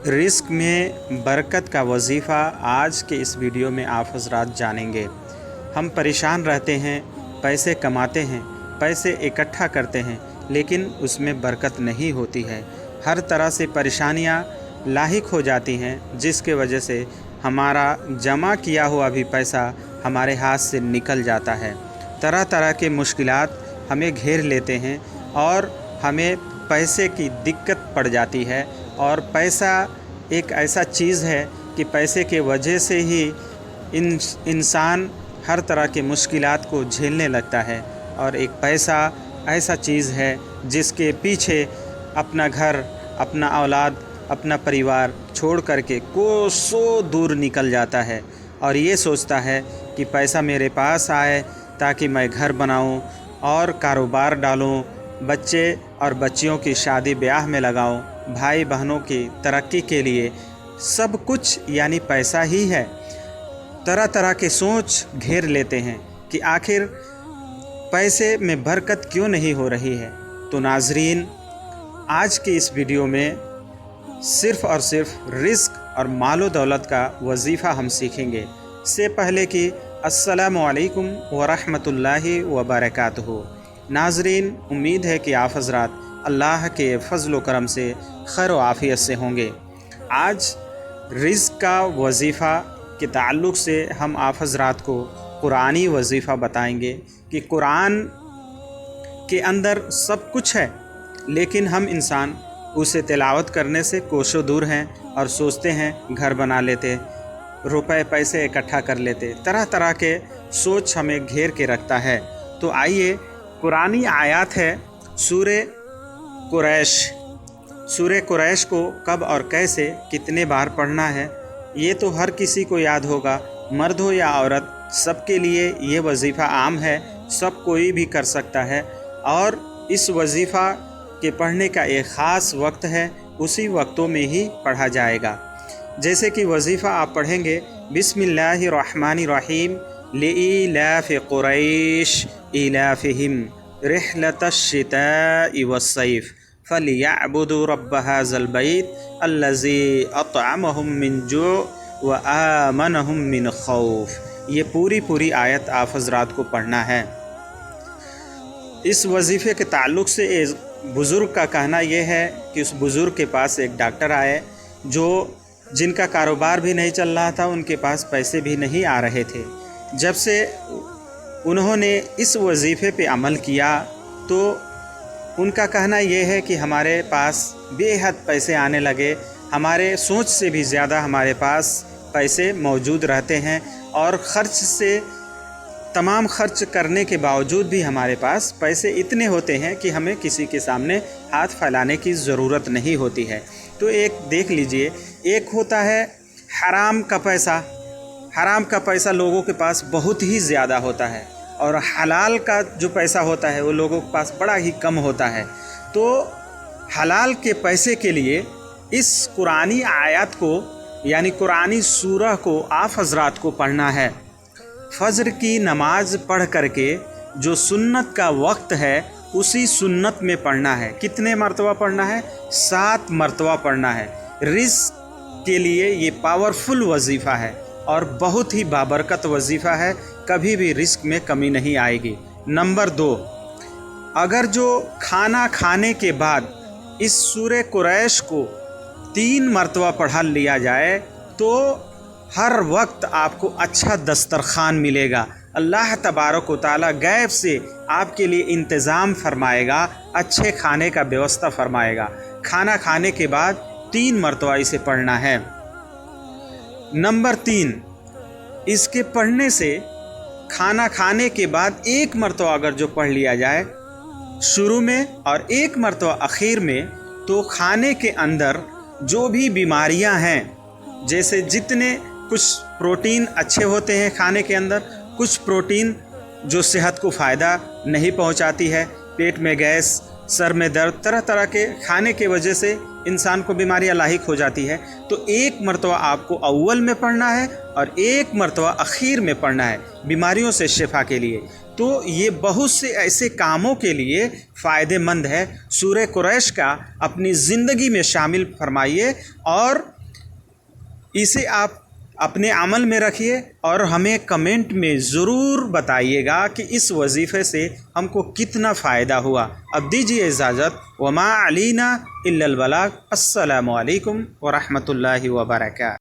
Risk में बरकत का वजीफ़ा आज के इस वीडियो में आप हज़रात जानेंगे। हम परेशान रहते हैं, पैसे कमाते हैं, पैसे इकट्ठा करते हैं, लेकिन उसमें बरकत नहीं होती है। हर तरह से परेशानियां लाहिक हो जाती हैं, जिसके वजह से हमारा जमा किया हुआ भी पैसा हमारे हाथ से निकल जाता है। तरह तरह के मुश्किलात हमें घेर लेते हैं और हमें पैसे की दिक्कत पड़ जाती है। और पैसा एक ऐसा चीज़ है कि पैसे के वजह से ही इंसान हर तरह के मुश्किलात को झेलने लगता है। और एक पैसा ऐसा चीज़ है जिसके पीछे अपना घर, अपना औलाद, अपना परिवार छोड़ करके कोसों दूर निकल जाता है और ये सोचता है कि पैसा मेरे पास आए ताकि मैं घर बनाऊं और कारोबार डालूं, बच्चे और बच्चियों की शादी ब्याह में लगाऊं, भाई बहनों की तरक्की के लिए सब कुछ यानी पैसा ही है। तरह तरह के सोच घेर लेते हैं कि आखिर पैसे में बरकत क्यों नहीं हो रही है। तो नाजरीन, आज की इस वीडियो में सिर्फ़ और सिर्फ रिस्क और मालो दौलत का वजीफ़ा हम सीखेंगे। इससे पहले कि अस्सलामु अलैकुम व रहमतुल्लाहि व बरकातुहू। नाजरीन, उम्मीद है कि आप हज़रात अल्लाह के फ़ज़्ल व करम से खैर व आफ़ियत से होंगे। आज रिज़्क़ का वजीफ़ा के ताल्लुक़ से हम आप हज़रात को कुरानी वजीफ़ा बताएंगे कि कुरान के अंदर सब कुछ है, लेकिन हम इंसान उसे तिलावत करने से कोसों दूर हैं और सोचते हैं घर बना लेते, रुपए पैसे इकट्ठा कर लेते। तरह तरह के सोच हमें घेर के रखता है। तो आइए, कुरानी आयत है सूरे कुरैश। सूरे कुरैश को कब और कैसे कितने बार पढ़ना है ये तो हर किसी को याद होगा, मर्द हो या औरत, सबके लिए ये वजीफ़ा आम है, सब कोई भी कर सकता है। और इस वजीफ़ा के पढ़ने का एक ख़ास वक्त है, उसी वक्तों में ही पढ़ा जाएगा। जैसे कि वजीफ़ा आप पढ़ेंगे बिस्मिल्लाहिर्रहमानिर्रहीम लिईलाफ़ि कुरैश इलाफ़िहिम रिहलतश्शिताइ वस्सैफ़ फलियअबुदू रब्ब हाज़ल बैत अल्लज़ी अतअमहुम मिन जू व आमनहुम मिन खौफ। ये पूरी आयत आप हज़रात को पढ़ना है। इस वजीफ़े के ताल्लुक़ से एक बुज़ुर्ग का कहना यह है कि उस बुज़ुर्ग के पास एक डॉक्टर आए जिनका कारोबार भी नहीं चल रहा था, उनके पास पैसे भी नहीं आ रहे थे। जब से उन्होंने इस वजीफ़े पे अमल किया तो उनका कहना यह है कि हमारे पास बेहद पैसे आने लगे, हमारे सोच से भी ज़्यादा हमारे पास पैसे मौजूद रहते हैं और तमाम खर्च करने के बावजूद भी हमारे पास पैसे इतने होते हैं कि हमें किसी के सामने हाथ फैलाने की ज़रूरत नहीं होती है। तो एक देख लीजिए, एक होता है हराम का पैसा। हराम का पैसा लोगों के पास बहुत ही ज़्यादा होता है और हलाल का जो पैसा होता है वो लोगों के पास बड़ा ही कम होता है। तो हलाल के पैसे के लिए इस कुरानी आयत को यानी कुरानी सूरह को आप हज़रात को पढ़ना है। फ़ज्र की नमाज पढ़ करके जो सुन्नत का वक्त है उसी सुन्नत में पढ़ना है। कितने मरतबा पढ़ना है? 7 मरतबा पढ़ना है। रिस्क के लिए ये पावरफुल वजीफ़ा है और बहुत ही बाबरकत वजीफ़ा है, कभी भी रिस्क में कमी नहीं आएगी। नंबर 2, अगर जो खाना खाने के बाद इस सूरे कुरैश को 3 मरतबा पढ़ा लिया जाए तो हर वक्त आपको अच्छा दस्तरखान मिलेगा। अल्लाह तबारक व तआला गैब से आपके लिए इंतज़ाम फरमाएगा, अच्छे खाने का व्यवस्था फरमाएगा। खाना खाने के बाद 3 मरतबा इसे पढ़ना है। नंबर 3, इसके पढ़ने से खाना खाने के बाद 1 मरतबा अगर जो पढ़ लिया जाए शुरू में और 1 मरतबा आखिर में, तो खाने के अंदर जो भी बीमारियां हैं, जैसे जितने कुछ प्रोटीन अच्छे होते हैं खाने के अंदर, कुछ प्रोटीन जो सेहत को फ़ायदा नहीं पहुंचाती है, पेट में गैस, सर में दर्द, तरह तरह के खाने के वजह से इंसान को बीमारियां लाहिक हो जाती है। तो 1 मरतबा आपको अव्वल में पढ़ना है और 1 मरतबा आखिर में पढ़ना है बीमारियों से शिफा के लिए। तो ये बहुत से ऐसे कामों के लिए फ़ायदेमंद है। सूरह कुरैश का अपनी ज़िंदगी में शामिल फरमाइए और اسے آپ اپنے عمل میں رکھیے اور ہمیں کمنٹ میں ضرور بتائیے گا کہ اس وظیفے سے ہم کو کتنا فائدہ ہوا۔ اب دیجیے اجازت، وما علینا الا البلاغ۔ السلام علیکم ورحمۃ اللہ وبرکاتہ۔